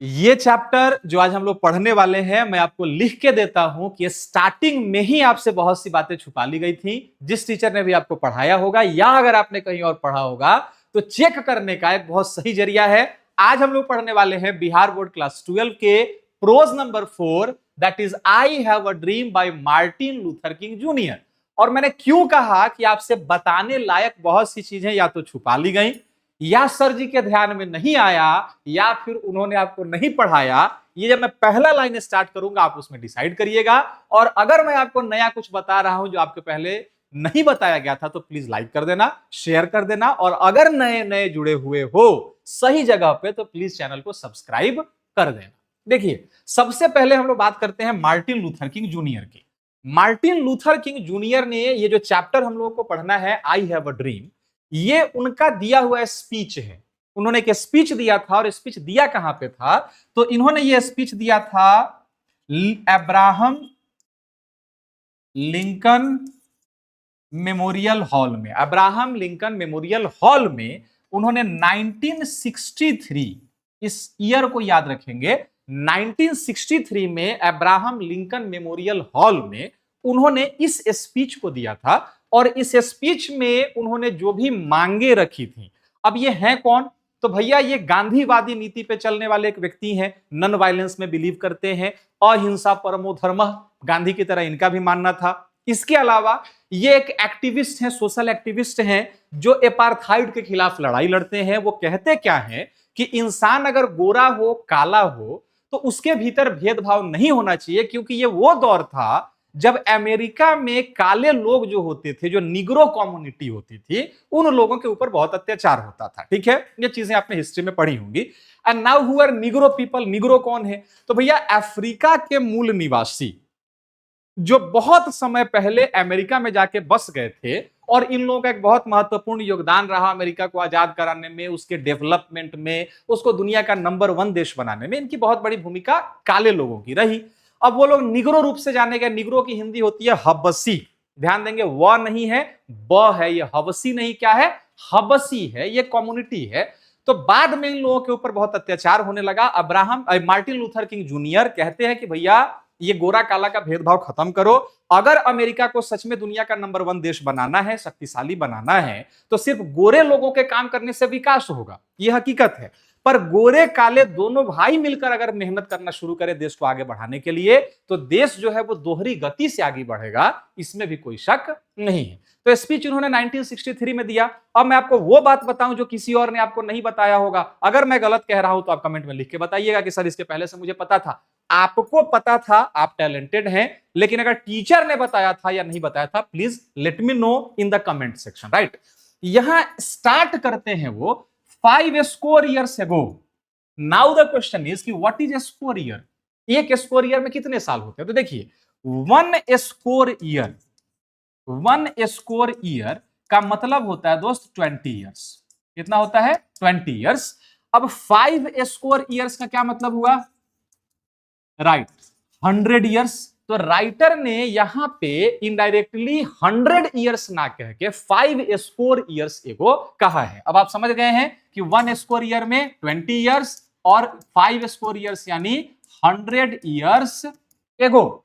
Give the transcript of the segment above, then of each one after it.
ये चैप्टर जो आज हम लोग पढ़ने वाले हैं, मैं आपको लिख के देता हूं कि स्टार्टिंग में ही आपसे बहुत सी बातें छुपा ली गई थी। जिस टीचर ने भी आपको पढ़ाया होगा या अगर आपने कहीं और पढ़ा होगा तो चेक करने का एक बहुत सही जरिया है। आज हम लोग पढ़ने वाले हैं बिहार बोर्ड क्लास 12 के prose number 4, that is I have a dream by Martin Luther King junior. और मैंने क्यों कहा कि आपसे बताने लायक बहुत सी चीजें या तो छुपा ली गई, या सर जी के ध्यान में नहीं आया, या फिर उन्होंने आपको नहीं पढ़ाया। ये जब मैं पहला लाइन स्टार्ट करूंगा आप उसमें डिसाइड करिएगा। और अगर मैं आपको नया कुछ बता रहा हूं जो आपके पहले नहीं बताया गया था तो प्लीज लाइक कर देना, शेयर कर देना, और अगर नए नए जुड़े हुए हो सही जगह पे तो प्लीज चैनल को सब्सक्राइब कर देना। देखिए, सबसे पहले हम लोग बात करते हैं मार्टिन लूथर किंग जूनियर की। मार्टिन लूथर किंग जूनियर ने ये जो चैप्टर हम लोगों को पढ़ना है, आई हैव अ ड्रीम, ये उनका दिया हुआ स्पीच है। उन्होंने एक स्पीच दिया था, और स्पीच दिया कहां पे था? तो इन्होंने ये स्पीच दिया था अब्राहम लिंकन मेमोरियल हॉल में। अब्राहम लिंकन मेमोरियल हॉल में उन्होंने 1963, इस ईयर को याद रखेंगे, 1963 में अब्राहम लिंकन मेमोरियल हॉल में उन्होंने इस स्पीच को दिया था। और इस स्पीच में उन्होंने जो भी मांगे रखी थी, अब ये हैं कौन? तो भैया ये गांधीवादी नीति पे चलने वाले एक व्यक्ति हैं, नॉन वायलेंस में बिलीव करते हैं, अहिंसा परमो धर्मः, गांधी की तरह इनका भी मानना था। इसके अलावा ये एक एक्टिविस्ट हैं, सोशल एक्टिविस्ट हैं, जो एपार्थाइड के खिलाफ लड़ाई लड़ते हैं। वो कहते क्या है कि इंसान अगर गोरा हो काला हो तो उसके भीतर भेदभाव नहीं होना चाहिए, क्योंकि ये वो दौर था जब अमेरिका में काले लोग जो होते थे, जो निग्रो कम्युनिटी होती थी, उन लोगों के ऊपर बहुत अत्याचार होता था। ठीक है, ये चीजें आपने हिस्ट्री में पढ़ी होंगी। And now who are Negro people. Negro कौन है? तो भैया अफ्रीका के मूल निवासी जो बहुत समय पहले अमेरिका में जाके बस गए थे, और इन लोगों का एक बहुत महत्वपूर्ण योगदान रहा अमेरिका को आजाद कराने में, उसके डेवलपमेंट में, उसको दुनिया का नंबर 1 देश बनाने में इनकी बहुत बड़ी भूमिका काले लोगों की रही। अब वो लोग निग्रो रूप से जाने गए। निग्रो की हिंदी होती है हबसी। ध्यान देंगे, व नहीं है, ब है, ये हबसी नहीं, क्या है? हबसी है, ये कम्युनिटी है। तो बाद में इन लोगों के ऊपर बहुत अत्याचार होने लगा। मार्टिन लूथर किंग जूनियर कहते हैं कि भैया ये गोरा काला का भेदभाव खत्म करो। अगर अमेरिका को सच में दुनिया का नंबर 1 देश बनाना है, शक्तिशाली बनाना है, तो सिर्फ गोरे लोगों के काम करने से विकास होगा, यह हकीकत है। पर गोरे काले दोनों भाई मिलकर अगर मेहनत करना शुरू करें देश को आगे बढ़ाने के लिए, तो देश जो है वो दोहरी गति से आगे बढ़ेगा, इसमें भी कोई शक नहीं है। तो स्पीच उन्होंने 1963 में दिया। अब मैं आपको वो बात बताऊं जो किसी और ने आपको नहीं बताया होगा। अगर मैं गलत कह रहा हूं तो आप कमेंट में लिख के बताइएगा कि सर इसके पहले से मुझे पता था। आपको पता था, आप टैलेंटेड हैं, लेकिन अगर टीचर ने बताया था या नहीं बताया था, please let me know in the comment section, right. यहां स्टार्ट करते हैं वो 5 score years ago. Now the question is कि what is a score year? एक स्कोर ईयर में कितने साल होते हैं? तो देखिए, 1 स्कोर ईयर, 1 स्कोर ईयर का मतलब होता है दोस्त 20 ईयर्स। कितना होता है? 20 ईयर्स। अब 5 स्कोर ईयर्स का क्या मतलब हुआ? Right, 100 years. तो राइटर ने यहां पे इनडायरेक्टली 100 ईयर्स ना कह के 5 स्कोर ईयर्स एगो कहा है। अब आप समझ गए हैं कि 1 स्कोर ईयर में 20 ईयर्स और 5 स्कोर ईयर्स यानी 100 ईयर्स एगो।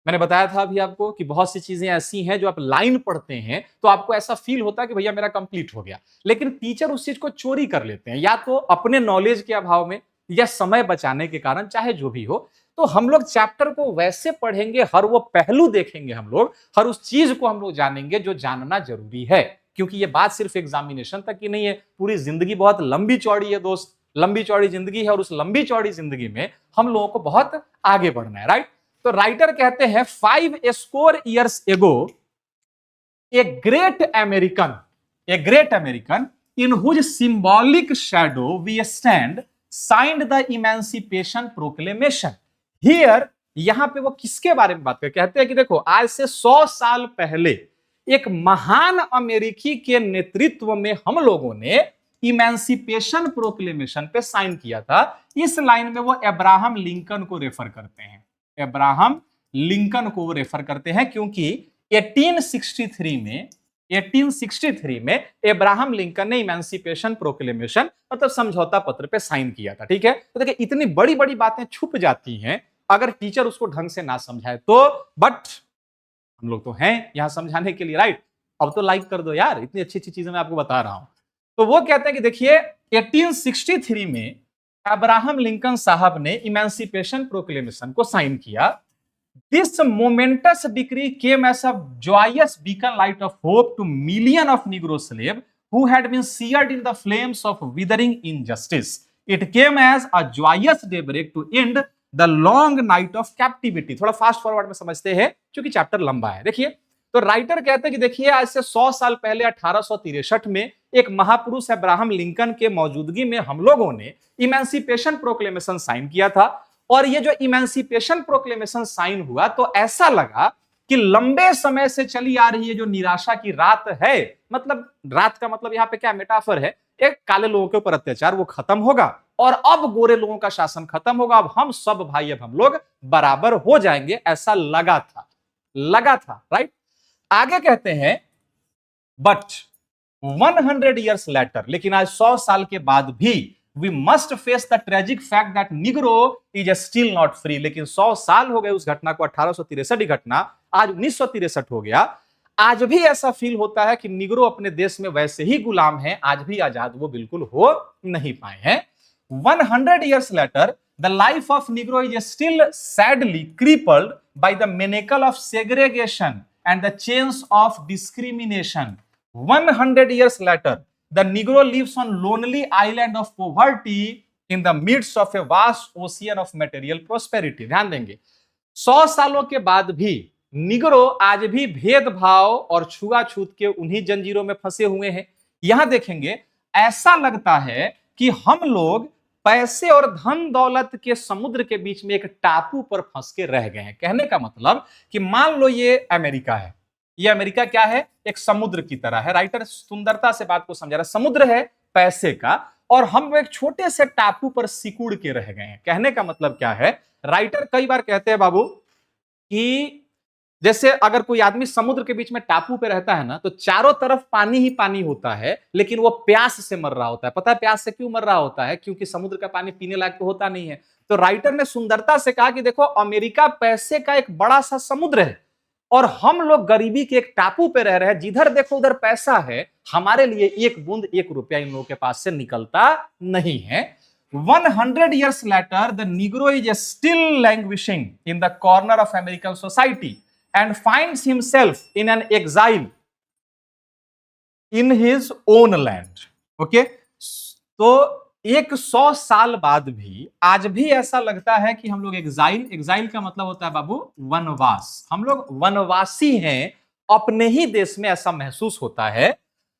मैंने बताया था अभी आपको कि बहुत सी चीजें ऐसी हैं जो आप लाइन पढ़ते हैं तो आपको ऐसा फील होता है कि भैया मेरा कंप्लीट हो गया, लेकिन टीचर उस चीज को चोरी कर लेते हैं, या तो अपने नॉलेज के अभाव में या समय बचाने के कारण, चाहे जो भी हो। तो हम लोग चैप्टर को वैसे पढ़ेंगे, हर वो पहलू देखेंगे, हम लोग हर उस चीज को हम लोग जानेंगे जो जानना जरूरी है। क्योंकि ये बात सिर्फ एग्जामिनेशन तक की नहीं है, पूरी जिंदगी बहुत लंबी चौड़ी है दोस्त, लंबी चौड़ी जिंदगी है, और उस लंबी चौड़ी जिंदगी में हम लोगों को बहुत आगे बढ़ना है, राइट। तो राइटर कहते हैं 5 score years ago a great American in whose symbolic shadow we stand signed the emancipation proclamation. Here, यहां पे वो किसके बारे में बात कर कहते हैं कि देखो, आज से 100 साल पहले एक महान अमेरिकी के नेतृत्व में हम लोगों ने इमेंसिपेशन प्रोक्लेमेशन पे साइन किया था। इस लाइन में वो अब्राहम लिंकन को रेफर करते हैं, अब्राहम लिंकन को रेफर करते हैं, क्योंकि 1863 में 1863 में अब्राहम लिंकन ने इमेंसिपेशन प्रोक्लेमेशन मतलब समझौता पत्र पे साइन किया था। ठीक है, तो देखिए इतनी बड़ी बड़ी बातें छुप जाती हैं अगर टीचर उसको ढंग से ना समझाए तो। बट हम लोग तो हैं यहां समझाने के लिए, राइट। अब तो लाइक कर दो यार, इतनी अच्छी अच्छी चीजें मैं आपको बता रहा हूं। तो वो कहते हैं कि देखिए 1863 में अब्राहम लिंकन साहब ने इमेंसिपेशन प्रोक्लेमेशन को साइन किया। This momentous decree came as a joyous beacon light of hope to million of Negro slave who had been seared in the flames of withering injustice. It came as a joyous daybreak to end the long night of captivity. थोड़ा fast forward में समझते हैं क्योंकि chapter लंबा है। देखिए तो writer कहते हैं कि देखिए आज से 100 साल पहले 1863 में एक महापुरुष अब्राहम लिंकन के मौजूदगी में हम लोगों ने इमेंसिपेशन प्रोक्लेमेशन साइन किया था। और ये जो इमेंसिपेशन प्रोक्लेमेशन साइन हुआ तो ऐसा लगा कि लंबे समय से चली आ रही है जो निराशा की रात है, मतलब रात का मतलब यहां पे क्या मेटाफर है, एक काले लोगों के ऊपर अत्याचार वो खत्म होगा और अब गोरे लोगों का शासन खत्म होगा, अब हम सब भाई अब हम लोग बराबर हो जाएंगे, ऐसा लगा था, राइट। आगे कहते हैं बट 100 years later, लेकिन आज 100 साल के बाद भी we must face the tragic fact that Negro is still not free। लेकिन 100 साल हो गए उस घटना को, 1863 घटना आज 1963 हो गया। आज भी ऐसा फील होता है कि निग्रो अपने देश में वैसे ही गुलाम हैं, आज भी आजाद वो बिल्कुल हो नहीं पाए हैं। 100 years later, the life of Negro is still sadly crippled by the manacle of segregation and the chains of discrimination. 100 years later, the Negro lives on lonely island of poverty in the midst of a vast ocean of material prosperity। ध्यान देंगे 100 सालों के बाद भी Negro आज भी भेदभाव और छुआछूत के उन्हीं जंजीरों में फंसे हुए हैं। यहां देखेंगे ऐसा लगता है कि हम लोग पैसे और धन दौलत के समुद्र के बीच में एक टापू पर फंस के रह गए हैं। कहने का मतलब कि मान लो ये अमेरिका है, ये अमेरिका क्या है, एक समुद्र की तरह है। राइटर सुंदरता से बात को समझा रहा है, समुद्र है पैसे का और हम एक छोटे से टापू पर सिकुड़ के रह गए हैं। कहने का मतलब क्या है, राइटर कई बार कहते हैं बाबू कि जैसे अगर कोई आदमी समुद्र के बीच में टापू पे रहता है ना तो चारों तरफ पानी ही पानी होता है लेकिन वो प्यास से मर रहा होता है। पता है प्यास से क्यों मर रहा होता है, क्योंकि समुद्र का पानी पीने लायक तो होता नहीं है। तो राइटर ने सुंदरता से कहा कि देखो अमेरिका पैसे का एक बड़ा सा समुद्र है और हम लोग गरीबी के एक टापू पे रह रहे हैं, जिधर देखो उधर पैसा है, हमारे लिए एक बूंद एक रुपया इन लोगों के पास से निकलता नहीं है। 100 years later, the Negro is still languishing in the corner of American society and finds himself in an exile in his own land। Okay? तो 100 साल बाद भी आज भी ऐसा लगता है कि हम लोग एग्जाइल का मतलब होता है बाबू वनवास, हम लोग वनवासी हैं अपने ही देश में, ऐसा महसूस होता है।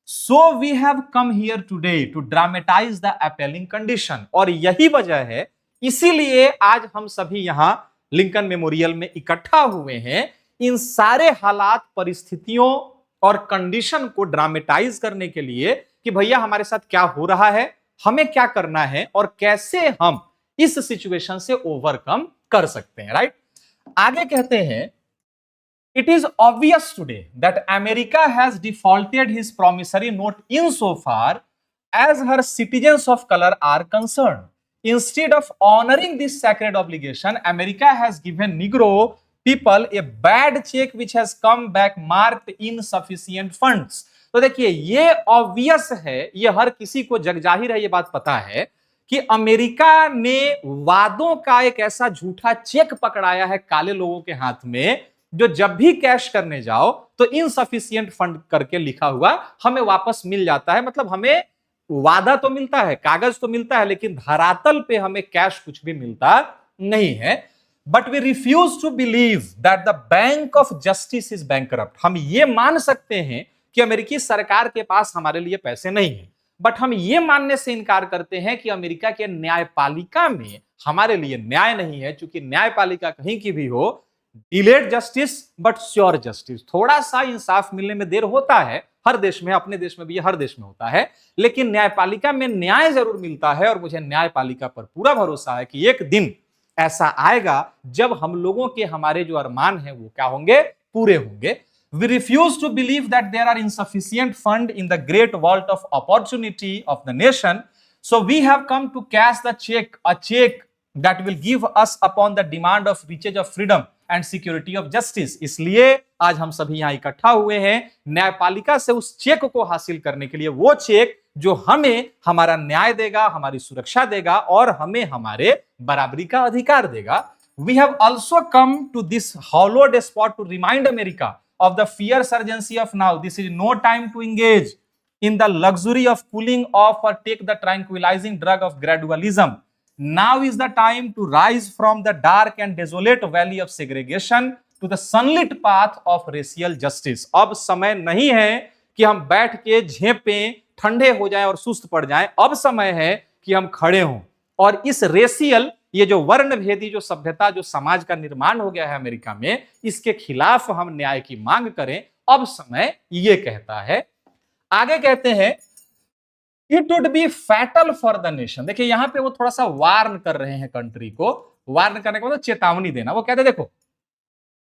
So we have come here today to dramatize the appalling condition। और यही वजह है, इसीलिए आज हम सभी यहां लिंकन मेमोरियल में इकट्ठा हुए हैं, इन सारे हालात परिस्थितियों और कंडीशन को ड्रामेटाइज करने के लिए कि भैया हमारे साथ क्या हो रहा है, हमें क्या करना है और कैसे हम इस सिचुएशन से ओवरकम कर सकते हैं, राइट। आगे कहते हैं It is obvious today that America has defaulted his promissory note insofar as her citizens of color are concerned. Instead of honoring this sacred obligation, America has given Negro people a bad check which has come back marked insufficient funds। तो देखिए ये obvious है, ये हर किसी को जगजाहिर है, ये बात पता है कि अमेरिका ने वादों का एक ऐसा झूठा चेक पकड़ाया है काले लोगों के हाथ में, जो जब भी कैश करने जाओ तो इनसफिशिएंट फंड करके लिखा हुआ हमें वापस मिल जाता है। मतलब हमें वादा तो मिलता है, कागज तो मिलता है, लेकिन धरातल पे हमें कैश कुछ भी मिलता नहीं है। But we refuse to believe that the bank of justice is bankrupt. हम ये मान सकते हैं कि अमेरिकी सरकार के पास हमारे लिए पैसे नहीं है, बट हम ये मानने से इनकार करते हैं कि अमेरिका के न्यायपालिका में हमारे लिए न्याय नहीं है। क्योंकि न्यायपालिका कहीं की भी हो, delayed justice but sure justice, थोड़ा सा इंसाफ मिलने में देर होता है, हर देश में, अपने देश में भी हर देश में होता है, लेकिन न्यायपालिका में न्याय जरूर मिलता है। और मुझे न्यायपालिका पर पूरा भरोसा है कि एक दिन ऐसा आएगा जब हम लोगों के हमारे जो अरमान हैं वो क्या होंगे, पूरे होंगे। We refuse to believe that there are insufficient funds in the great vault of opportunity of the nation. So we have come to cash the check, a check that will give us upon the demand of riches of freedom and security of justice. इसलिए आज हम सभी यहाँ इकट्ठा हुए हैं न्यायपालिका से उस चेक को हासिल करने के लिए, वो चेक जो हमें हमारा न्याय देगा, हमारी सुरक्षा देगा और हमें हमारे बराबरी का अधिकार देगा. We have also come to this hallowed spot to remind America of the fierce urgency of now. This is no time to engage in the luxury of cooling off or take the tranquilizing drug of gradualism. Now is the time to rise from the dark and desolate valley of segregation to the sunlit path of racial justice. अब समय नहीं है कि हम बैठ के झेपें, ठंडे हो जाएं और सुस्त पड़ जाएं. अब समय है कि हम खड़े हों और इस रेशियल, ये जो वर्ण भेदी जो सभ्यता, जो समाज का निर्माण हो गया है अमेरिका में, इसके खिलाफ हम न्याय की मांग करें. अब समय ये कहता है. आगे कहते हैं it would be fatal for the nation. देखिए यहां पे वो थोड़ा सा वार्न कर रहे हैं कंट्री को. वार्न करने का मतलब चेतावनी देना. वो कहते हैं देखो,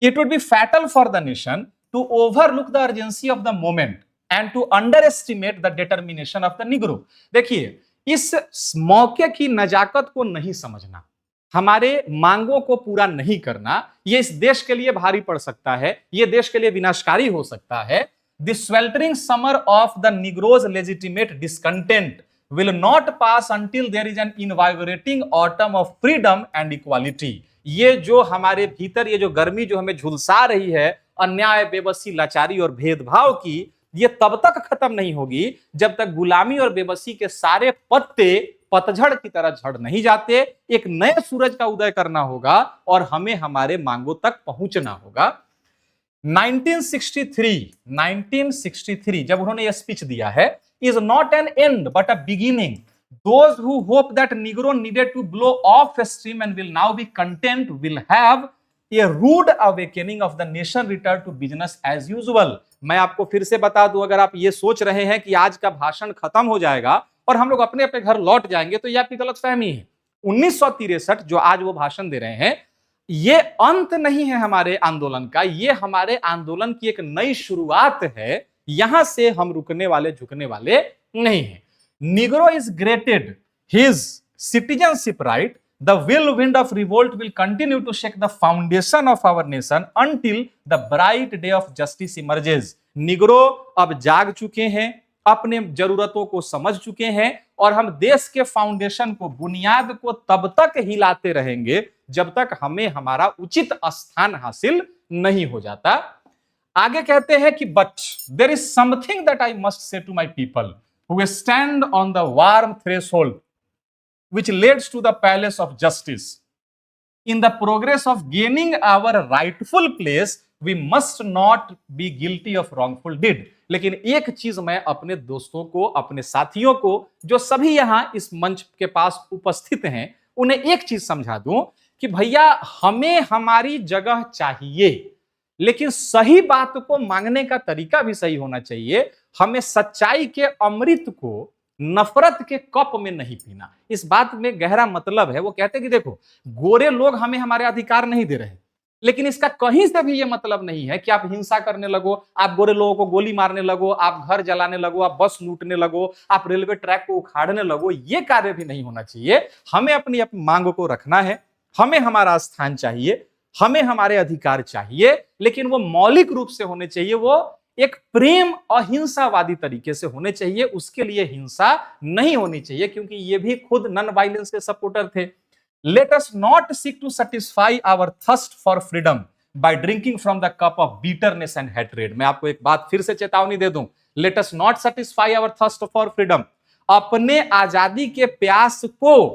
it would be fatal for the nation to overlook the urgency of the moment and to underestimate the determination of the Negro. देखिए इस मौके की नजाकत को नहीं समझना, हमारे मांगों को पूरा नहीं करना, ये इस देश के लिए भारी पड़ सकता है, ये देश के लिए विनाशकारी हो सकता है. The sweltering summer of the Negroes' legitimate discontent will not pass until there is an invigorating autumn of freedom and equality. ये जो हमारे भीतर, ये जो गर्मी जो हमें झुलसा रही है अन्याय, बेबसी, लाचारी और भेदभाव की, ये तब तक खत्म नहीं होगी जब तक गुलामी और बेबसी के सारे पत्ते पतझड़ की तरह झड़ नहीं जाते. एक नए सूरज का उदय करना होगा और हमें हमारे मांगों तक पहुंचना होगा. 1963 जब उन्होंने यह स्पीच दिया है, is not an and but a beginning. Those who hope that Negro needed to blow off steam and will now be content will have a rude awakening of the nation return to business as usual. मैं आपको फिर से बता दूं, अगर आप ये सोच रहे हैं कि आज का भाषण खत्म हो जाएगा और हम लोग अपने अपने घर लौट जाएंगे, तो यह आपकी गलतफहमी है. 1963 जो आज वो भाषण दे रहे हैं, ये अंत नहीं है हमारे आंदोलन का, ये हमारे आंदोलन की एक नई शुरुआत है. यहां से हम रुकने वाले, झुकने वाले नहीं है. Negro is greeted his citizenship right. The whirlwind of revolt will continue to shake the foundation of our nation until the bright day of justice emerges. Negro अब जाग चुके हैं, अपने जरूरतों को समझ चुके हैं और हम देश के फाउंडेशन को, बुनियाद को तब तक हिलाते रहेंगे जब तक हमें हमारा उचित स्थान हासिल नहीं हो जाता. आगे कहते हैं कि but there is something that I must say to my people who stand on the warm threshold which leads to the palace of justice. In the progress of gaining our rightful place, we must not be guilty of wrongful deed. लेकिन एक चीज मैं अपने दोस्तों को, अपने साथियों को, जो सभी यहां इस मंच के पास उपस्थित हैं, उन्हें एक चीज समझा दूं कि भैया हमें हमारी जगह चाहिए, लेकिन सही बात को मांगने का तरीका भी सही होना चाहिए. हमें सच्चाई के अमृत को नफरत के कप में नहीं पीना. इस बात में गहरा मतलब है. वो कहते हैं कि देखो, गोरे लोग हमें हमारे अधिकार नहीं दे रहे, लेकिन इसका कहीं से भी ये मतलब नहीं है कि आप हिंसा करने लगो, आप गोरे लोगों को गोली मारने लगो, आप घर जलाने लगो, आप बस लूटने लगो, आप रेलवे ट्रैक को उखाड़ने लगो. ये कार्य भी नहीं होना चाहिए. हमें अपनी मांगों को रखना है, हमें हमारा स्थान चाहिए, हमें हमारे अधिकार चाहिए, लेकिन वो मौलिक रूप से होने चाहिए, वो एक प्रेम अहिंसावादी तरीके से होने चाहिए. उसके लिए हिंसा नहीं होनी चाहिए, क्योंकि ये भी खुद नॉन वायलेंस के सपोर्टर थे. Let us not seek to satisfy our thirst for freedom by drinking from the cup of bitterness and hatred. मैं आपको एक बात फिर से चेतावनी दे दूं, let us not satisfy our thirst for freedom. अपने आजादी के प्यास को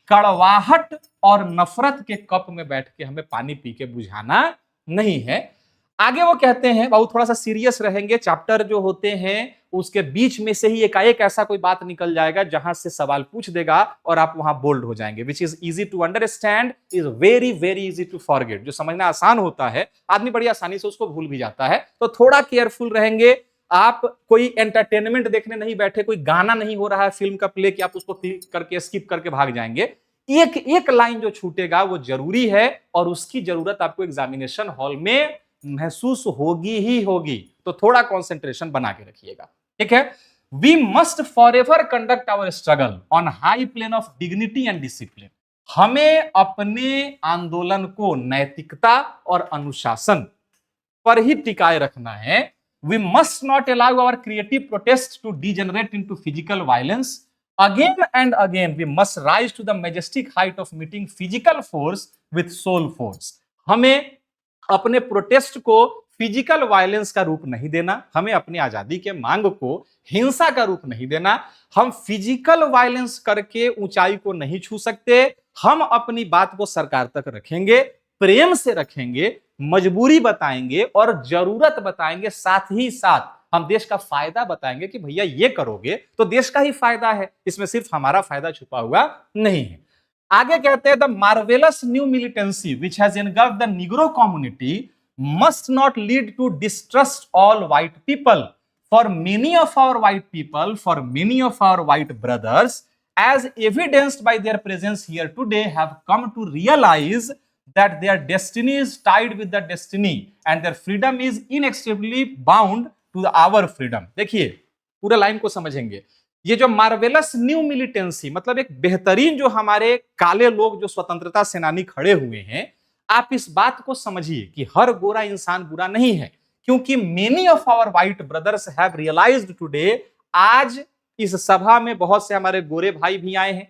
कड़वाहट और नफरत के कप में बैठ के हमें पानी पी के बुझाना नहीं है. आगे वो कहते हैं, बहुत थोड़ा सा सीरियस रहेंगे. चैप्टर जो होते हैं उसके बीच में से ही एक ऐसा कोई बात निकल जाएगा जहां से सवाल पूछ देगा और आप वहां बोल्ड हो जाएंगे. Which is easy to understand is very very easy to forget. जो समझना आसान होता है, आदमी बड़ी आसानी से उसको भूल भी जाता है. तो थोड़ा केयरफुल रहेंगे. आप कोई एंटरटेनमेंट देखने नहीं बैठे, कोई गाना नहीं हो रहा है फिल्म का प्ले कि आप उसको क्लिक करके स्किप करके भाग जाएंगे. एक एक लाइन जो छूटेगा वो जरूरी है और उसकी जरूरत आपको एग्जामिनेशन हॉल में महसूस होगी ही होगी। तो थोड़ा कंसंट्रेशन बना के रखिएगा, ठीक है। We must forever conduct our struggle on high plane of dignity and discipline. हमें अपने आंदोलन को नैतिकता और अनुशासन पर ही टिकाए रखना है। We must not allow our creative protest to degenerate into physical violence. Again and again we must rise to the majestic height of meeting physical force with soul force. हमें अपने प्रोटेस्ट को फिजिकल वायलेंस का रूप नहीं देना, हमें अपनी आजादी के मांग को हिंसा का रूप नहीं देना। हम फिजिकल वायलेंस करके ऊंचाई को नहीं छू सकते। हम अपनी बात को सरकार तक रखेंगे, प्रेम से रखेंगे, मजबूरी बताएंगे और जरूरत बताएंगे। साथ ही साथ हम देश का फायदा बताएंगे कि भैया ये करोगे तो देश का ही फायदा है, इसमें सिर्फ हमारा फायदा छुपा हुआ नहीं है। आगे कहते हैं the marvellous new militancy which has engulfed the Negro community must not lead to distrust all white people. For many of our white people, for many of our white brothers, as evidenced by their presence here today, have come to realize that their destiny is tied with the destiny and their freedom is inextricably bound to our freedom. देखिए पूरा line को समझेंगे। ये जो marvellous new militancy मतलब एक बेहतरीन जो हमारे काले लोग जो स्वतंत्रता सेनानी खड़े हुए हैं, आप इस बात को समझिए कि हर गोरा इंसान बुरा नहीं है, क्योंकि many of our white brothers have realised today. आज इस सभा में बहुत से हमारे गोरे भाई भी आए हैं,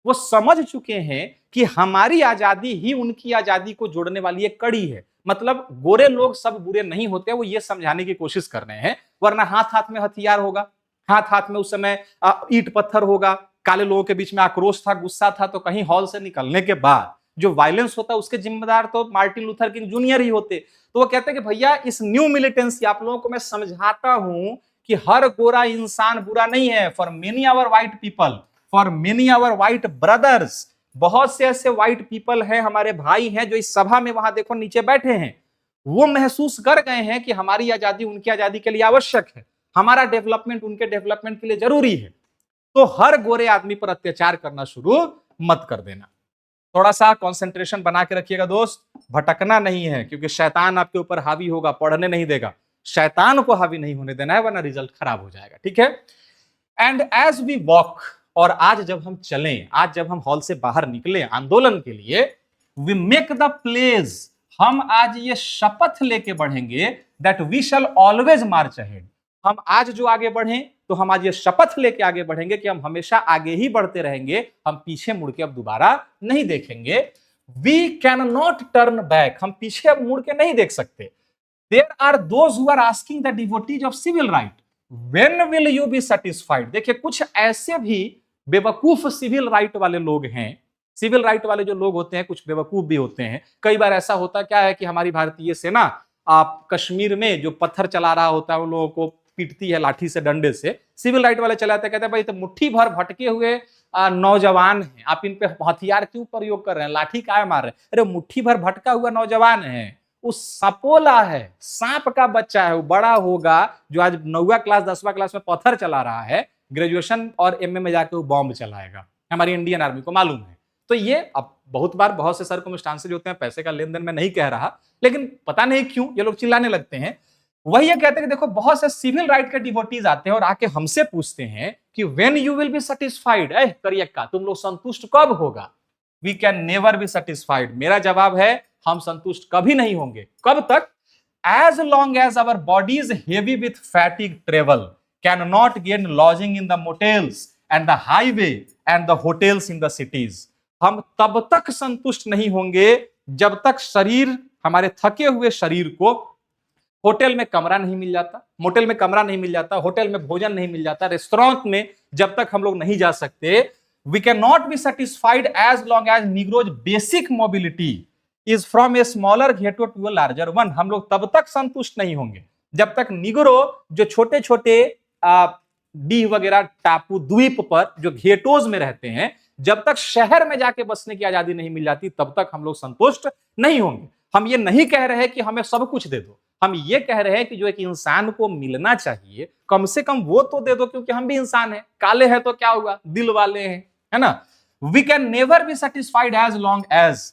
वो समझ चुके हैं कि हमारी आजादी ही उनकी आजादी को जोड़ने वाली एक कड़ी है। मतलब गोरे लोग सब बुरे नहीं होते, वो ये समझाने की कोशिश कर रहे हैं। वरना हाथ हाथ में हथियार होगा, हाथ हाथ में उस समय ईंट पत्थर होगा, काले लोगों के बीच में आक्रोश था, गुस्सा था, तो कहीं हॉल से निकलने के बाद जो वायलेंस होता है उसके जिम्मेदार तो मार्टिन लूथर किंग जूनियर ही होते। तो वो कहते हैं कि भैया इस न्यू मिलिटेंसी आप लोगों को मैं समझाता हूं कि हर गोरा इंसान बुरा नहीं है। For many our white people, for many our white brothers, बहुत से ऐसे व्हाइट पीपल हैं, हमारे भाई हैं जो इस सभा में वहां देखो नीचे बैठे हैं, वो महसूस कर गए हैं कि हमारी आजादी उनकी आजादी के लिए आवश्यक है, हमारा डेवलपमेंट उनके डेवलपमेंट के लिए जरूरी है। तो हर गोरे आदमी पर अत्याचार करना शुरू मत कर देना। थोड़ा सा कंसंट्रेशन बना के रखिएगा दोस्त, भटकना नहीं है, क्योंकि शैतान आपके ऊपर हावी होगा, पढ़ने नहीं देगा। शैतान को हावी नहीं होने देना है, वरना रिजल्ट खराब हो जाएगा, ठीक है। एंड एज वी वॉक, और आज जब हम चलें, आज जब हम हॉल से बाहर निकले आंदोलन के लिए, वी मेक द प्लेज, हम आज ये शपथ लेके बढ़ेंगे that we shall always march ahead. हम आज जो आगे बढ़ें तो हम आज ये शपथ लेके आगे बढ़ेंगे कि हम हमेशा आगे ही बढ़ते रहेंगे, हम पीछे मुड़ के अब दोबारा नहीं देखेंगे। We can not turn back, हम पीछे अब मुड़ के नहीं देख सकते। There are those who are asking the devotees of civil right, when will you be satisfied. देखिए कुछ ऐसे भी बेवकूफ सिविल राइट वाले लोग हैं, सिविल राइट वाले जो लोग होते हैं कुछ बेवकूफ भी होते हैं। कई बार ऐसा होता क्या है कि हमारी भारतीय सेना आप कश्मीर में जो पत्थर चला रहा होता है उन लोगों को पीटती है लाठी से, डंडे से। सिविल राइट वाले चलाते कहते हैं भाई तो मुट्ठी भर भटके हुए नौजवान हैं, आप इन पे हथियार क्यों प्रयोग कर रहे हैं, लाठी काय मार रहे हैं। अरे मुट्ठी भर भटका हुआ नौजवान है, उस सपोला है, सांप का बच्चा है, वो बड़ा होगा, जो आज 9वीं क्लास 10वां क्लास में पत्थर चला रहा है, ग्रेजुएशन और एमए में जाके वो बॉम्ब चलाएगा, हमारी इंडियन आर्मी को मालूम है। तो ये अब बहुत बार बहुत से सर्कमस्टांसेस होते हैं, पैसे का लेन देन मैं नहीं कह रहा, लेकिन पता नहीं क्यों ये लोग चिल्लाने लगते हैं। वही ये कहते हैं कि देखो बहुत से सिविल राइट के डिवोटीज आते हैं और आके हमसे पूछते हैं कि when you will be satisfied, करियक्का तुम लोग संतुष्ट कब होगा। We can never be satisfied, मेरा जवाब है हम संतुष्ट कभी नहीं होंगे। कब तक? As long as our bodies heavy with fatigue travel can not gain lodging in the motels and the highway and the hotels in the cities. हम तब तक संतुष्ट नहीं होंगे जब तक शरीर, हमारे थके हुए शरीर को होटल में कमरा नहीं मिल जाता, मोटेल में कमरा नहीं मिल जाता, होटल में भोजन नहीं मिल जाता, रेस्टोरेंट में जब तक हम लोग नहीं जा सकते। We can not be satisfied as long as Negro's basic mobility is from a smaller ghetto to a larger one. हम लोग तब तक संतुष्ट नहीं होंगे जब तक निग्रो जो छोटे छोटे डीह वगैरह टापू द्वीप पर जो घेटोज में रहते हैं, जब तक शहर में जाके बसने की आजादी नहीं मिल जाती तब तक हम लोग संतुष्ट नहीं होंगे। हम ये नहीं कह रहे कि हमें सब कुछ दे दो, हम ये कह रहे हैं कि जो एक इंसान को मिलना चाहिए कम से कम वो तो दे दो, क्योंकि हम भी इंसान हैं, काले हैं तो क्या हुआ, दिल वाले हैं, है ना। We can never be satisfied as long as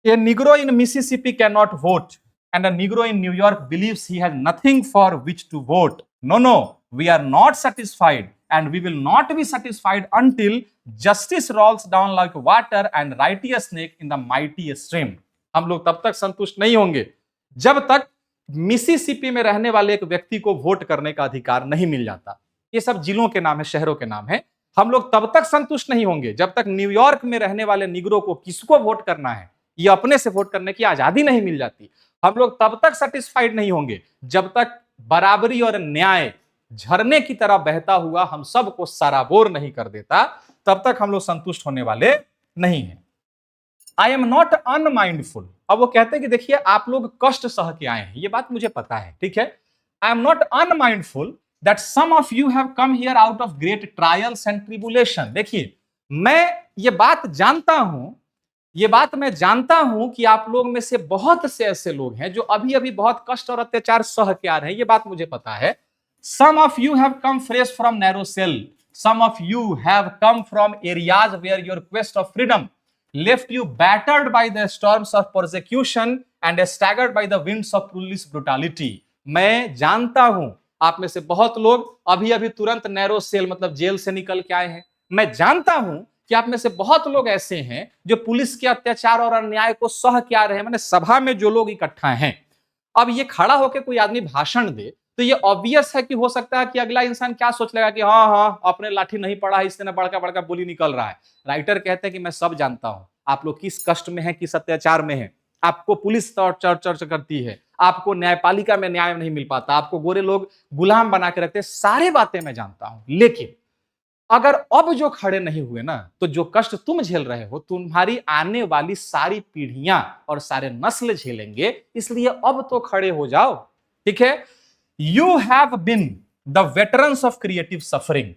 a Negro in Mississippi can not vote and a Negro in New York believes he has nothing for which to vote. No, we are not satisfied and we will not be satisfied until justice rolls down like water and righteous snake in the mighty stream. हम लोग तब तक संतुष्ट नहीं होंगे जब तक Mississippi में रहने वाले एक व्यक्ति को वोट करने का अधिकार नहीं मिल जाता। ये सब जिलों के नाम है, शहरों के नाम है। हम लोग तब तक संतुष्ट नहीं होंगे जब तक न्यूयॉर्क में रहने वाले निग्रो को किसको वोट करना है ये अपने से वोट करने की आजादी नहीं मिल जाती। हम लोग तब तक सेटिस्फाइड नहीं होंगे जब तक बराबरी और न्याय झरने की तरह बहता हुआ हम सबको सराबोर नहीं कर देता, तब तक हम लोग संतुष्ट होने वाले नहीं हैं। आई एम नॉट अनमाइंडफुल। अब वो कहते हैं कि देखिए आप लोग कष्ट सह के आए हैं, ये बात मुझे पता है, ठीक है। I am not unmindful that some of you have come here out of great trials and tribulation. देखिए मैं ये बात जानता हूं, ये बात मैं जानता हूं कि आप लोग में से बहुत से ऐसे लोग हैं जो अभी अभी बहुत कष्ट और अत्याचार सह के आ रहे हैं, ये बात मुझे पता है। Some of you have come fresh from narrow cell, some of you have come from areas where your quest of freedom left you battered by the storms of persecution and staggered by the winds of police brutality। मैं जानता हूं आप में से बहुत लोग अभी अभी तुरंत नैरो सेल मतलब जेल से निकल के आए हैं। मैं जानता हूं कि आप में से बहुत लोग ऐसे हैं जो पुलिस के अत्याचार और अन्याय को सह के आ रहे हैं। मैंने सभा में जो लोग इकट्ठा हैं, अब ये खड़ा होकर कोई आदमी भाषण दे तो ये ऑब्वियस है कि हो सकता है कि अगला इंसान क्या सोच लेगा कि हाँ अपने लाठी नहीं पड़ा है, इससे ना बड़का बड़का बोली निकल रहा है। राइटर कहते हैं कि मैं सब जानता हूं आप लोग किस कष्ट में हैं, किस अत्याचार में हैं। आपको पुलिस टॉर्चर करती है, आपको न्यायपालिका में न्याय नहीं मिल पाता, आपको गोरे लोग गुलाम बना के रखते हैं, सारी बातें मैं जानता हूं। लेकिन अगर अब जो खड़े नहीं हुए ना, तो जो कष्ट तुम झेल रहे हो तुम्हारी आने वाली सारी पीढ़ियां और सारे नस्ल झेलेंगे, इसलिए अब तो खड़े हो जाओ, ठीक है। You have been the veterans of creative suffering.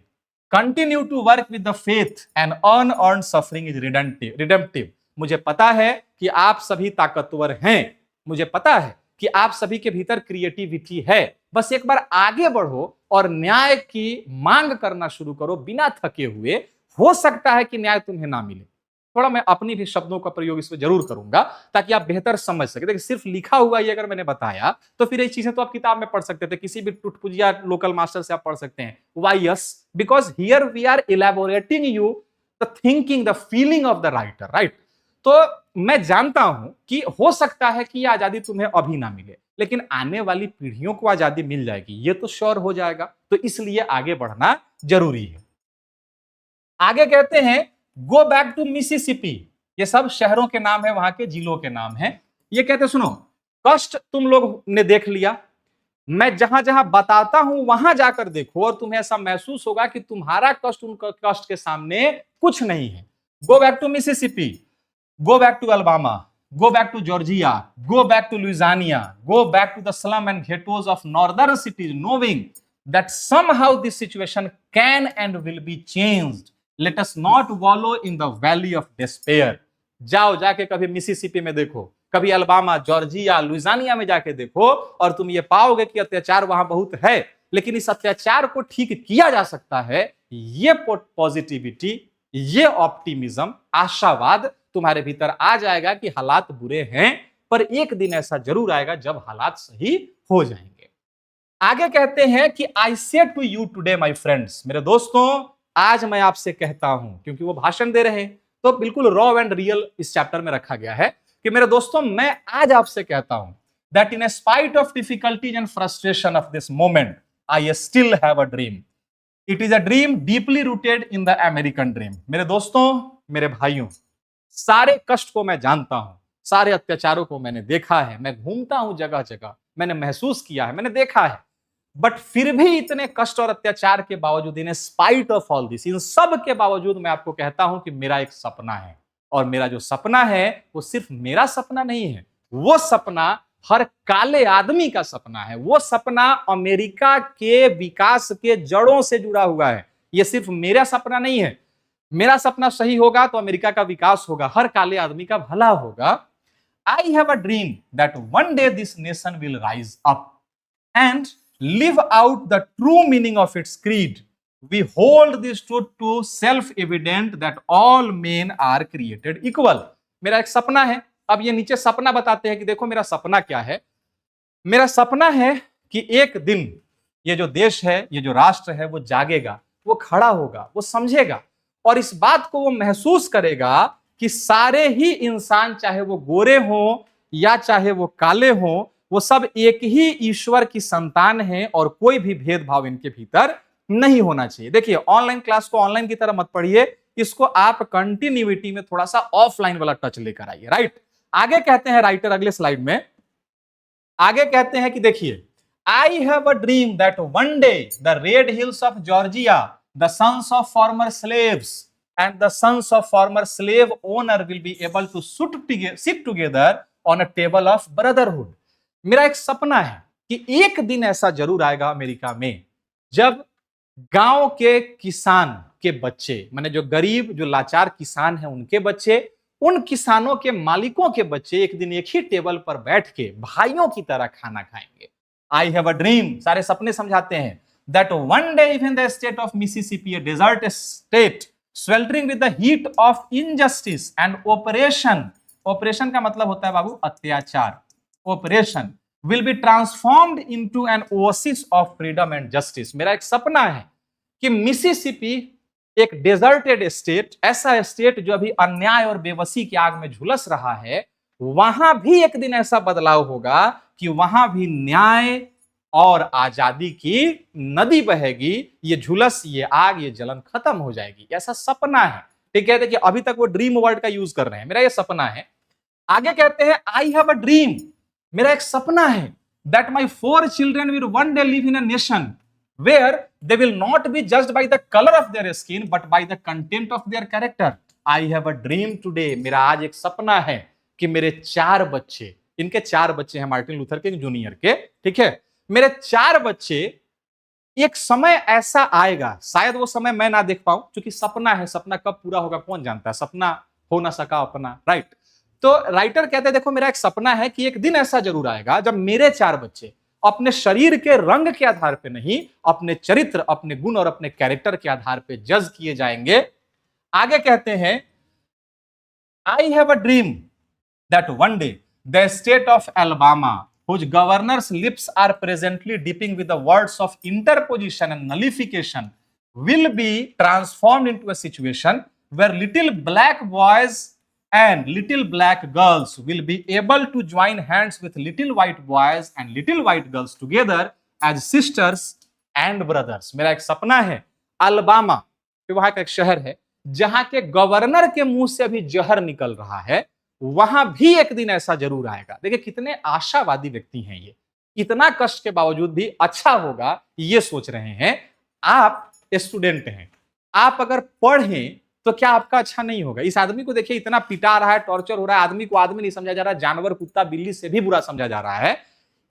Continue to work with the faith and unearned suffering is redemptive. मुझे पता है कि आप सभी ताकतवर हैं, मुझे पता है कि आप सभी के भीतर क्रिएटिविटी है। बस एक बार आगे बढ़ो और न्याय की मांग करना शुरू करो बिना थके हुए। हो सकता है कि न्याय तुम्हें ना मिले। थोड़ा मैं अपनी भी शब्दों का प्रयोग इसमें जरूर करूंगा ताकि आप बेहतर समझ सके। देखिए सिर्फ लिखा हुआ ये अगर मैंने बताया तो फिर ये चीजें तो आप किताब में पढ़ सकते थे, किसी भी टुटपुजिया लोकल मास्टर से आप पढ़ सकते हैं। Why yes? Because here we are elaborating you the thinking, the feeling of the writer, right. तो मैं जानता हूं कि हो सकता है कि यह आजादी तुम्हें अभी ना मिले, लेकिन आने वाली पीढ़ियों को आजादी मिल जाएगी, ये तो श्योर हो जाएगा। तो इसलिए आगे बढ़ना जरूरी है। आगे कहते हैं गो बैक टू मिसिसिपी। ये सब शहरों के नाम है, वहां के जिलों के नाम है। ये कहते सुनो, कष्ट तुम लोग ने देख लिया, मैं जहां जहां बताता हूं वहां जाकर देखो और तुम्हें ऐसा महसूस होगा कि तुम्हारा कष्ट उनका कष्ट के सामने कुछ नहीं है। Go back to Mississippi, go back to Alabama, go back to Georgia, go back to Louisiana, go back to the slum and ghettos of northern cities, knowing that somehow this situation can and will be changed. Let us not wallow in the valley of despair. जाओ जाके कभी Mississippi में देखो, कभी Alabama, Georgia, Louisiana में जाके देखो और तुम ये पाओगे कि अत्याचार वहां बहुत है, लेकिन इस अत्याचार को ठीक किया जा सकता है। ये पॉजिटिविटी, ये ऑप्टिमिज्म, आशावाद तुम्हारे भीतर आ जाएगा कि हालात बुरे हैं, पर एक दिन ऐसा जरूर आएगा जब हालात सही हो जाएंगे। आगे कहते हैं कि I say to you today my friends, मेरे दोस्तों आज मैं आपसे कहता हूं, क्योंकि वो भाषण दे रहे हैं तो बिल्कुल रॉ एंड रियल इस चैप्टर में रखा गया है कि मेरे दोस्तों मैं आज आपसे कहता हूं that in spite of difficulties and frustration of this moment I still have a dream. It is a dream deeply rooted in the American dream. मेरे दोस्तों, मेरे भाइयों, सारे कष्ट को मैं जानता हूं, सारे अत्याचारों को मैंने देखा है, मैं घूमता हूं जगह जगह, मैंने महसूस किया है, मैंने देखा है, बट फिर भी इतने कष्ट और अत्याचार के बावजूद, in spite of all this, इन सब के बावजूद मैं आपको कहता हूं कि मेरा एक सपना है। और मेरा जो सपना है वो सिर्फ मेरा सपना नहीं है, वो सपना हर काले आदमी का सपना है। वो सपना अमेरिका के विकास के जड़ों से जुड़ा हुआ है। ये सिर्फ मेरा सपना नहीं है। मेरा सपना सही होगा तो अमेरिका का विकास होगा, हर काले आदमी का भला होगा। आई have a dream that one day this nation will rise up and live out the true meaning of its creed. We hold this truth to self-evident that all men are created equal. मेरा एक सपना है। अब ये नीचे सपना बताते हैं कि देखो मेरा सपना क्या है। मेरा सपना है कि एक दिन ये जो देश है, ये जो राष्ट्र है, वो जागेगा, वो खड़ा होगा, वो समझेगा और इस बात को वो महसूस करेगा कि सारे ही इंसान, चाहे वो गोरे हों या चाहे वो काले हों, वो सब एक ही ईश्वर की संतान हैं और कोई भी भेदभाव इनके भीतर नहीं होना चाहिए। देखिए, ऑनलाइन क्लास को ऑनलाइन की तरह मत पढ़िए, इसको आप कंटिन्यूटी में थोड़ा सा ऑफलाइन वाला टच लेकर आइए। राइट, आगे कहते हैं राइटर अगले स्लाइड में, आगे कहते हैं कि देखिए, I have a dream that one day the red hills of Georgia, the sons of former slaves and the sons of former slave owner will be able to sit together on a table of brotherhood। मेरा एक सपना है कि एक दिन ऐसा जरूर आएगा अमेरिका में जब गांव के किसान के बच्चे, माने जो गरीब, जो लाचार किसान हैं, उनके बच्चे, उन किसानों के मालिकों के बच्चे एक दिन एक ही टेबल पर बैठ के भाइयों की तरह खाना खाएंगे। आई हैव अ ड्रीम, सारे सपने समझाते हैं, that one day even the state of Mississippi, a desert state sweltering with the heat of injustice and oppression, operation का मतलब होता है बाबू अत्याचार, operation, will be transformed into an oasis of freedom and justice। मेरा एक सपना है कि मिसिसिपी एक डेजर्टेड स्टेट, ऐसा स्टेट जो अभी अन्याय और बेबसी की आग में झुलस रहा है, वहां भी एक दिन ऐसा बदलाव होगा कि वहां भी न्याय और आजादी की नदी बहेगी, ये झुलस, ये आग, ये जलन खत्म हो जाएगी। ऐसा सपना है। ठीक है, देखिए अभी तक वो ड्रीम वर्ड का यूज कर रहे हैं, मेरा ये सपना है। आगे कहते हैं आई हैव अ ड्रीम, मेरा एक सपना है, that my 4 children will one day live in a nation where they will not be judged by the colour of their skin but by the content of their character. I have a dream today, मेरा आज एक सपना है कि मेरे 4 बच्चे, इनके 4 बच्चे हैं मार्टिन लूथर किंग जूनियर के, ठीक है, मेरे 4 बच्चे, एक समय ऐसा आएगा, शायद वो समय मैं ना देख पाऊं क्योंकि सपना है, सपना कब पूरा होगा कौन जानता है, सपना हो ना सका अपना। राइट, तो राइटर कहते हैं देखो मेरा एक सपना है कि एक दिन ऐसा जरूर आएगा जब मेरे 4 बच्चे अपने शरीर के रंग के आधार पे नहीं, अपने चरित्र, अपने गुण और अपने कैरेक्टर के आधार पे जज किए जाएंगे। आगे कहते हैं आई have a dream that one day the state of Alabama whose governor's lips are presently dipping with the words of interposition and nullification will be transformed into a situation where little black boys and little black girls will be able to join hands with little white boys and little white girls together as sisters and brothers। मेरा एक सपना है, Alabama, वहां का एक शहर है जहां के गवर्नर के मुंह से अभी जहर निकल रहा है, वहां भी एक दिन ऐसा जरूर आएगा। देखिए कितने आशावादी व्यक्ति हैं ये, इतना कष्ट के बावजूद भी अच्छा होगा ये सोच रहे हैं। आप स्टूडेंट हैं, आप अगर पढ़ें तो क्या आपका अच्छा नहीं होगा? इस आदमी को देखिए, इतना पिटा रहा है, टॉर्चर हो रहा है, आदमी को आदमी नहीं समझा जा रहा, जानवर, कुत्ता, बिल्ली से भी बुरा समझा जा रहा है।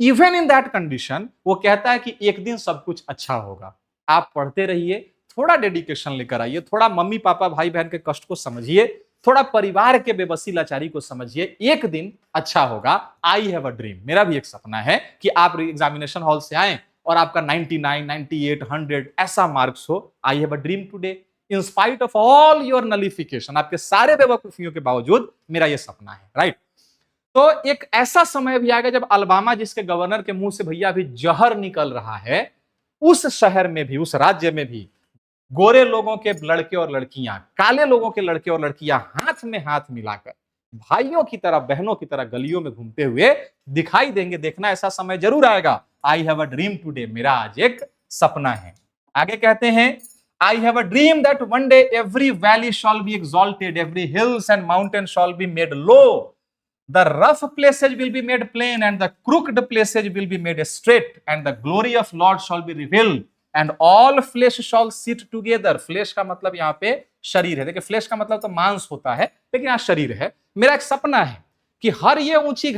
इवन इन दैट कंडीशन वो कहता है कि एक दिन सब कुछ अच्छा होगा। आप पढ़ते रहिए, थोड़ा डेडिकेशन लेकर आइए, थोड़ा मम्मी पापा भाई बहन के कष्ट को समझिए, थोड़ा परिवार के बेबसी लाचारी को समझिए, एक दिन अच्छा होगा। आई हैव अ ड्रीम, मेरा भी एक सपना है कि आप एग्जामिनेशन हॉल से आए और आपका 99, 98, 100 ऐसा मार्क्स हो। आई have a dream today in spite of all your नलिफिकेशन, आपके सारे बेवकूफियों के बावजूद मेरा यह सपना है। राइट, तो एक ऐसा समय भी आएगा जब अल्बामा, जिसके गवर्नर के मुंह से भैया अभी जहर निकल रहा है, उस शहर में भी, उस राज्य में भी गोरे लोगों के लड़के और लड़कियां, काले लोगों के लड़के और लड़कियां हाथ में हाथ मिलाकर भाइयों की तरह, बहनों की तरह गलियों में घूमते हुए दिखाई देंगे। देखना ऐसा समय जरूर आएगा। आई हैव अ ड्रीम टुडे, मेरा आज एक सपना है। आगे कहते हैं आई have a dream that one day every valley shawl B exalted, every hills and mountain shawl be made low, the rough places will be made plain and the crooked places will be made straight and the glory of Lord shall be revealed and all flesh shall sit together। Flesh का मतलब यहाँ पे शरीर है। देखिए flash का मतलब तो मांस होता है, लेकिन यहाँ शरीर है। मेरा एक सपना है कि हर ये ऊंची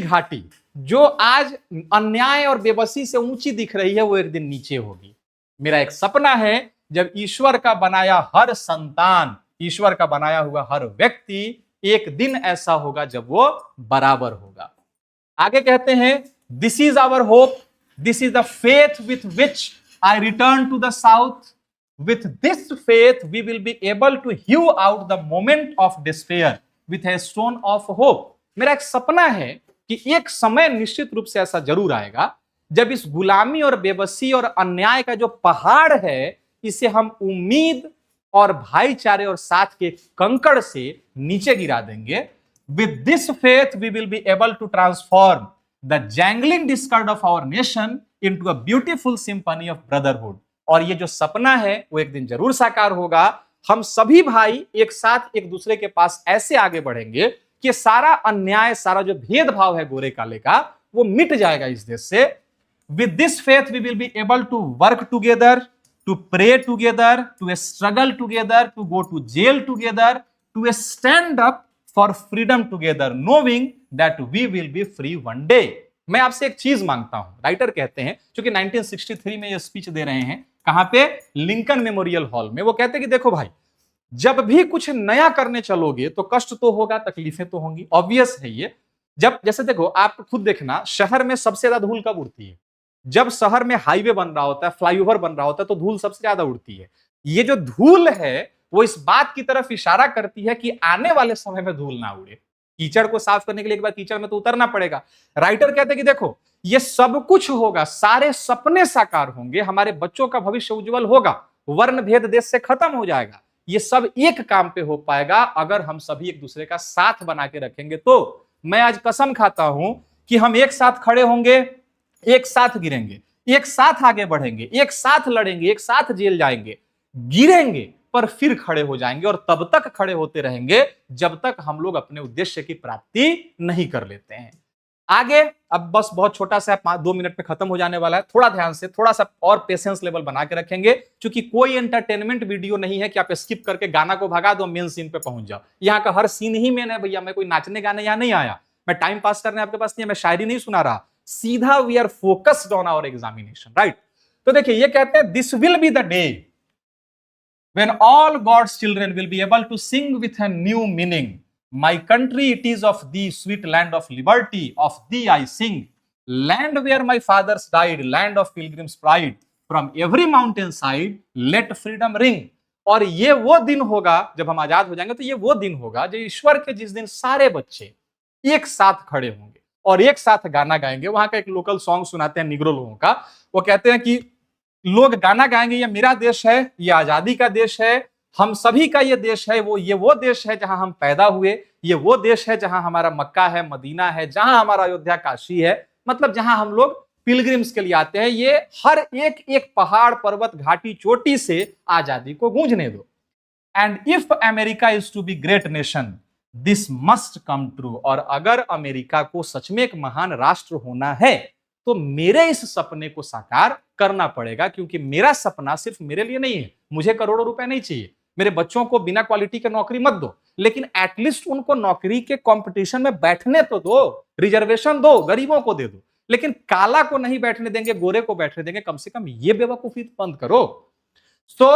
घाटी जो आज अन्याय और बेबसी से ऊंची दिख रही है, वो एक दिन नीचे होगी। मेरा एक सपना है जब ईश्वर का बनाया हर संतान, ईश्वर का बनाया हुआ हर व्यक्ति, एक दिन ऐसा होगा जब वो बराबर होगा। आगे कहते हैं this is our hope, this is the faith with which I return to the South, with this faith we will be able to hew out the moment of despair with a stone of hope. मेरा एक सपना है कि एक समय निश्चित रूप से ऐसा जरूर आएगा जब इस गुलामी और बेबसी और अन्याय का जो पहाड़ है इसे हम उम्मीद और भाईचारे और साथ के कंकड़ से नीचे गिरा देंगे। With this faith we will be able to transform the jangling discord of our nation into a beautiful symphony of brotherhood. और ये जो सपना है वो एक दिन जरूर साकार होगा। हम सभी भाई एक साथ एक दूसरे के पास ऐसे आगे बढ़ेंगे कि सारा अन्याय, सारा जो भेदभाव है गोरे काले का, वो मिट जाएगा इस देश से। With this faith we will be able to work together, to pray together, to struggle together, to go to jail together, to stand up for freedom together, knowing that we will be free one day. मैं आपसे एक चीज मांगता हूं, writer कहते हैं, क्योंकि 1963 में ये स्पीच दे रहे हैं, कहां पे? लिंकन मेमोरियल हॉल में। वो कहते हैं कि देखो भाई, जब भी कुछ नया करने चलोगे तो कष्ट तो होगा, तकलीफें तो होंगी, ऑब्वियस है ये। जब जैसे देखो, आप खुद देखना, शहर में सबसे ज्यादा धूल कब उड़ती है? जब शहर में हाईवे बन रहा होता है, फ्लाईओवर बन रहा होता है, तो धूल सबसे ज्यादा उड़ती है। ये जो धूल है वो इस बात की तरफ इशारा करती है कि आने वाले समय में धूल ना उड़े। कीचड़ को साफ करने के लिए एक बार कीचड़ में तो उतरना पड़ेगा। राइटर कहते हैं कि देखो, ये सब कुछ होगा, सारे सपने साकार होंगे, हमारे बच्चों का भविष्य उज्जवल होगा, वर्ण भेद देश से खत्म हो जाएगा। ये सब एक काम पे हो पाएगा अगर हम सभी एक दूसरे का साथ बना के रखेंगे। तो मैं आज कसम खाता हूं कि हम एक साथ खड़े होंगे, एक साथ गिरेंगे, एक साथ आगे बढ़ेंगे, एक साथ लड़ेंगे, एक साथ जेल जाएंगे, गिरेंगे पर फिर खड़े हो जाएंगे, और तब तक खड़े होते रहेंगे जब तक हम लोग अपने उद्देश्य की प्राप्ति नहीं कर लेते हैं। आगे अब बस बहुत छोटा सा 2 मिनट में खत्म हो जाने वाला है। थोड़ा ध्यान से, थोड़ा सा और पेशेंस लेवल बना के रखेंगे, क्योंकि कोई एंटरटेनमेंट वीडियो नहीं है कि आप स्किप करके गाना को भगा दो, मेन सीन पे पहुंच जाओ। यहाँ का हर सीन ही मेन है भैया। मैं कोई नाचने गाने यहाँ नहीं आया, मैं टाइम पास करने आपके पास नहीं है, मैं शायरी नहीं सुना रहा, सीधा we are focused on our examination, right? तो देखिए, ये कहते हैं this will be the day when all God's children will be able to sing with a new meaning. My country, it is of thee, sweet land of liberty, of thee I sing. Land where my fathers died, land of pilgrims' pride. From every mountain side, let freedom ring. और ये वो दिन होगा जब हम आजाद हो जाएंगे, तो ये वो दिन होगा जो ईश्वर के, जिस दिन सारे बच्चे एक साथ खड़े होंगे और एक साथ गाना गाएंगे। वहां का एक लोकल सॉन्ग सुनाते हैं निग्रो लोगों का। वो कहते हैं कि लोग गाना गाएंगे, ये मेरा देश है, ये आजादी का देश है, हम सभी का ये देश है, ये वो देश है जहां हम पैदा हुए, ये वो देश है जहां हमारा मक्का है, मदीना है, जहां हमारा अयोध्या काशी है, मतलब जहां हम लोग पिलग्रिम्स के लिए आते हैं। ये हर एक एक पहाड़, पर्वत, घाटी, चोटी से आजादी को गूंजने दो। And if America is to be great nation, this must come true. और अगर अमेरिका को सच में एक महान राष्ट्र होना है तो मेरे इस सपने को साकार करना पड़ेगा, क्योंकि मेरा सपना सिर्फ मेरे लिए नहीं है। मुझे करोड़ों रुपए नहीं चाहिए, मेरे बच्चों को बिना क्वालिटी के नौकरी मत दो, लेकिन एटलीस्ट उनको नौकरी के कंपटीशन में बैठने तो दो, रिजर्वेशन दो, गरीबों को दे दो। लेकिन काला को नहीं बैठने देंगे, गोरे को बैठने देंगे, कम से कम ये बेवकूफी बंद करो। सो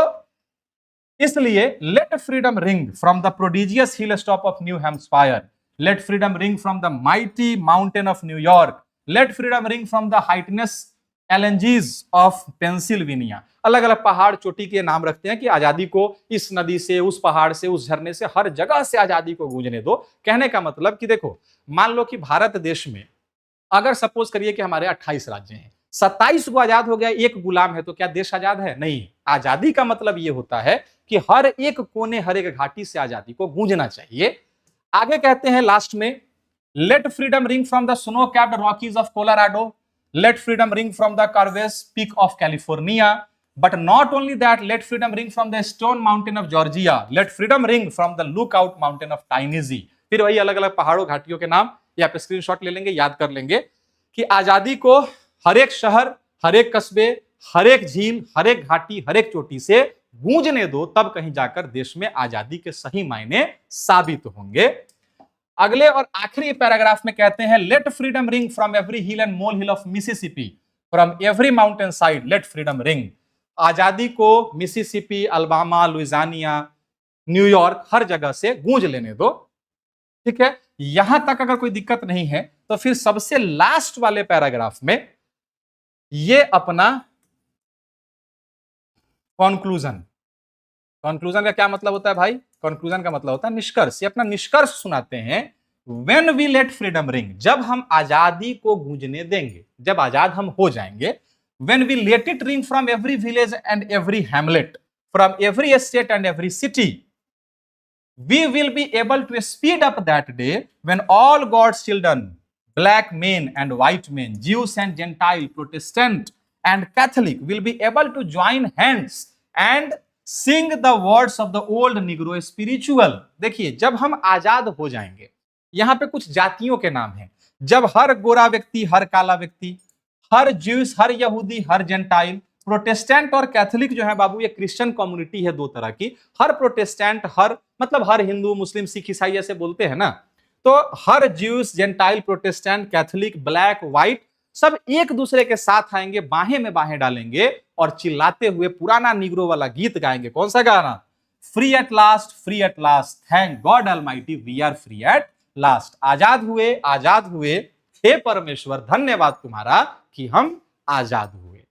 इसलिए let freedom ring from the prodigious hill stop of New Hampshire, let freedom ring from the mighty mountain of New York, let freedom ring from the heightening Alleghenies of Pennsylvania. अलग अलग पहाड़ चोटी के नाम रखते हैं कि आजादी को इस नदी से, उस पहाड़ से, उस झरने से, हर जगह से आजादी को गूंजने दो। कहने का मतलब कि देखो, मान लो कि भारत देश में अगर सपोज करिए कि हमारे 28 राज्य हैं, 27 को आजाद हो गया, एक गुलाम है, तो क्या देश आजाद है? नहीं। आजादी का मतलब यह होता है कि हर एक कोने, हर एक घाटी से आजादी को गूंजना चाहिए। आगे कहते हैं लास्ट में, let freedom ring from the snow-capped Rockies of Colorado, let freedom ring from the Corvus Peak of California, but not only that, let freedom ring from the Stone Mountain of Georgia, let freedom ring from the Lookout Mountain of Tennessee। फिर वही अलग अलग पहाड़ों, घाटियों के नाम, या आप स्क्रीनशॉट ले लेंगे, याद कर लेंगे कि आजादी को हर एक शहर, हर एक कस्बे, हर एक झील, हर एक घाटी, हर एक चोटी से गूंजने दो, तब कहीं जाकर देश में आजादी के सही मायने साबित होंगे। अगले और आखिरी पैराग्राफ में कहते हैं, let freedom ring from every hill and molehill of Mississippi, from every mountainside let freedom ring. आजादी को मिसिसिपी, अल्बामा, लुइसियाना, न्यूयॉर्क, हर जगह से गूंज लेने दो। ठीक है, यहां तक अगर कोई दिक्कत नहीं है तो फिर सबसे लास्ट वाले पैराग्राफ में ये अपना कंक्लूजन। कंक्लूजन का क्या मतलब होता है भाई? कंक्लूजन का मतलब होता है निष्कर्ष। ये अपना निष्कर्ष सुनाते हैं। When we let freedom ring, जब हम आजादी को गूंजने देंगे, जब आजाद हम हो जाएंगे, when we let it ring from every village and every hamlet, from every state and every city, we will be able to speed up that day when all God's children, black men and white men, Jews and Gentile, Protestant and Catholic, will be able to join hands and sing the words of the old Negro spiritual. देखिए, जब हम आजाद हो जाएंगे, यहां पे कुछ जातियों के नाम हैं, जब हर गोरा व्यक्ति, हर काला व्यक्ति, हर ज्यूस, हर यहूदी, हर जेंटाइल, प्रोटेस्टेंट और कैथोलिक जो है बाबू, ये क्रिश्चियन कम्युनिटी है दो तरह की, हर प्रोटेस्टेंट, हर मतलब हर हिंदू, मुस्लिम, सिख, ईसाई ऐसे बोलते हैं ना, तो हर Jews, Gentile, Protestant, Catholic, black, white, सब एक दूसरे के साथ आएंगे, बाहें में बाहें डालेंगे और चिल्लाते हुए पुराना निग्रो वाला गीत गाएंगे। कौन सा गाना? Free at last, thank God almighty we are free at last. आजाद हुए, हे परमेश्वर धन्यवाद तुम्हारा कि हम आजाद हुए।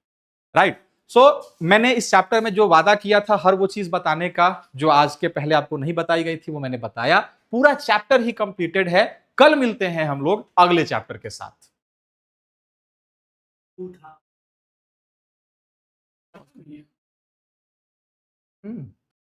राइट। सो मैंने इस चैप्टर में जो वादा किया था हर वो चीज बताने का जो आज के पहले आपको नहीं बताई गई थी, वो मैंने बताया। पूरा चैप्टर ही कंप्लीटेड है। कल मिलते हैं हम लोग अगले चैप्टर के साथ।